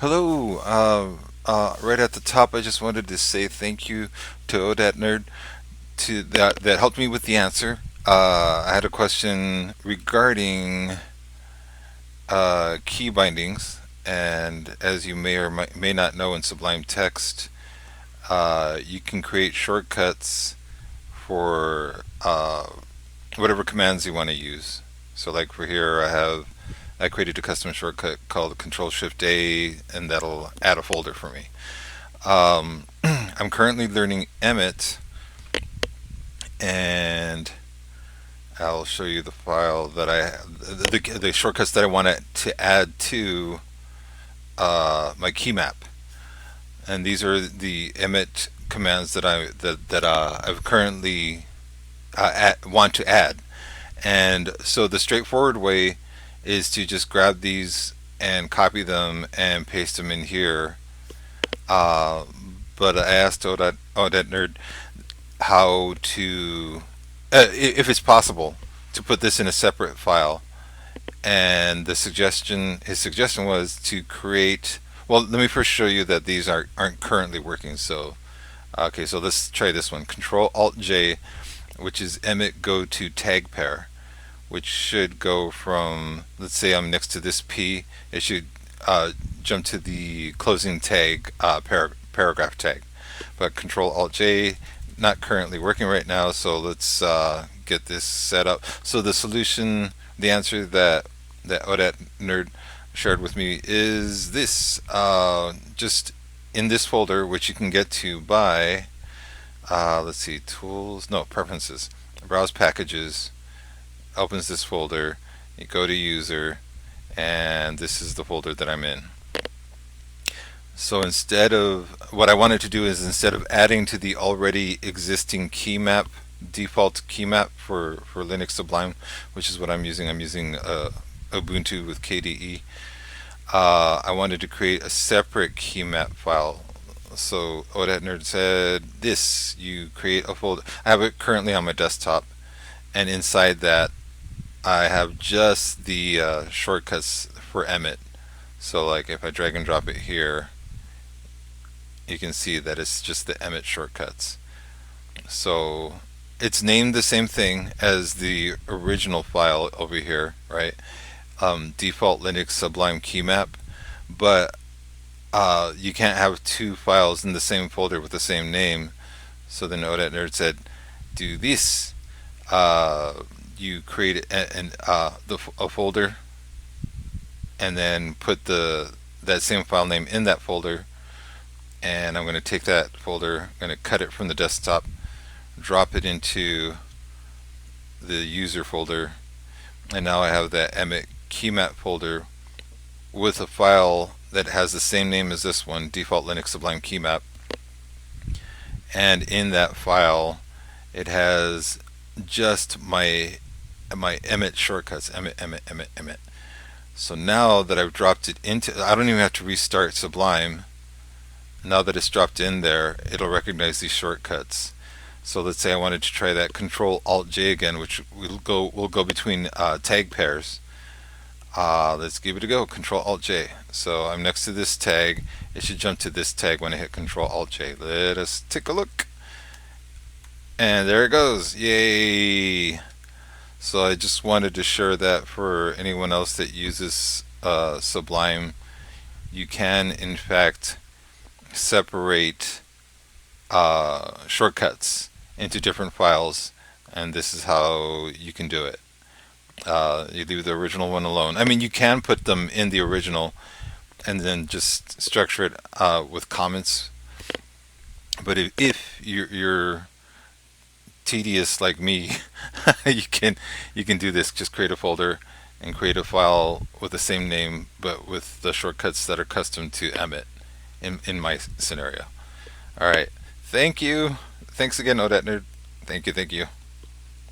Hello. Right at the top, I just wanted to say thank you to Odette Nerd to that helped me with the answer. I had a question regarding key bindings, and as you may or may not know, in Sublime Text, you can create shortcuts for whatever commands you want to use. So, like for here, I created a custom shortcut called Control Shift A, and that'll add a folder for me. I'm currently learning Emmet, and I'll show you the file that the shortcuts that I want to add to my keymap, and these are the Emmet commands that I've currently want to add. And so the straightforward way is to just grab these and copy them and paste them in here. Uh, but I asked Odette Nerd how to, if it's possible, to put this in a separate file. And his suggestion was to create. Well, let me first show you that these aren't currently working. So, okay, so let's try this one. Control Alt J, which is Emmet go to tag pair, which should go from, let's say I'm next to this P, it should jump to the closing tag, paragraph tag. But Control Alt J, not currently working right now, so let's get this set up. So the solution, the answer that Odette Nerd shared with me is this. Just in this folder, which you can get to by, let's see, tools, no, preferences, browse packages, opens this folder, you go to user, and this is the folder that I'm in. So instead of, what I wanted to do is instead of adding to the already existing keymap, default keymap for Linux Sublime, which is what I'm using Ubuntu with KDE, I wanted to create a separate keymap file. So Odette Nerd said this, you create a folder. I have it currently on my desktop, and inside that I have just the shortcuts for Emmet. So like if I drag and drop it here, you can see that it's just the Emmet shortcuts. So it's named the same thing as the original file over here, right? Default Linux Sublime Keymap, but you can't have two files in the same folder with the same name. So then Odette Nerd said, do this. You create a folder, and then put that same file name in that folder. And I'm going to take that folder, I'm going to cut it from the desktop, drop it into the user folder, and now I have that Emmet keymap folder with a file that has the same name as this one, default Linux Sublime Keymap. And in that file, it has just my Emmet shortcuts, Emmet. So now that I've dropped it into, I don't even have to restart Sublime. Now that it's dropped in there, it'll recognize these shortcuts. So let's say I wanted to try that Control Alt J again, which will go between tag pairs. Let's give it a go. Control Alt J. So I'm next to this tag. It should jump to this tag when I hit Control Alt J. Let us take a look. And there it goes. Yay! So I just wanted to share that for anyone else that uses Sublime. You can, in fact, separate shortcuts into different files, and this is how you can do it. You leave the original one alone. I mean, you can put them in the original and then just structure it with comments. But if you're tedious like me, you can do this. Just create a folder and create a file with the same name, but with the shortcuts that are custom to Emmet in my scenario. All right. Thank you. Thanks again, Odette Nerd. Thank you.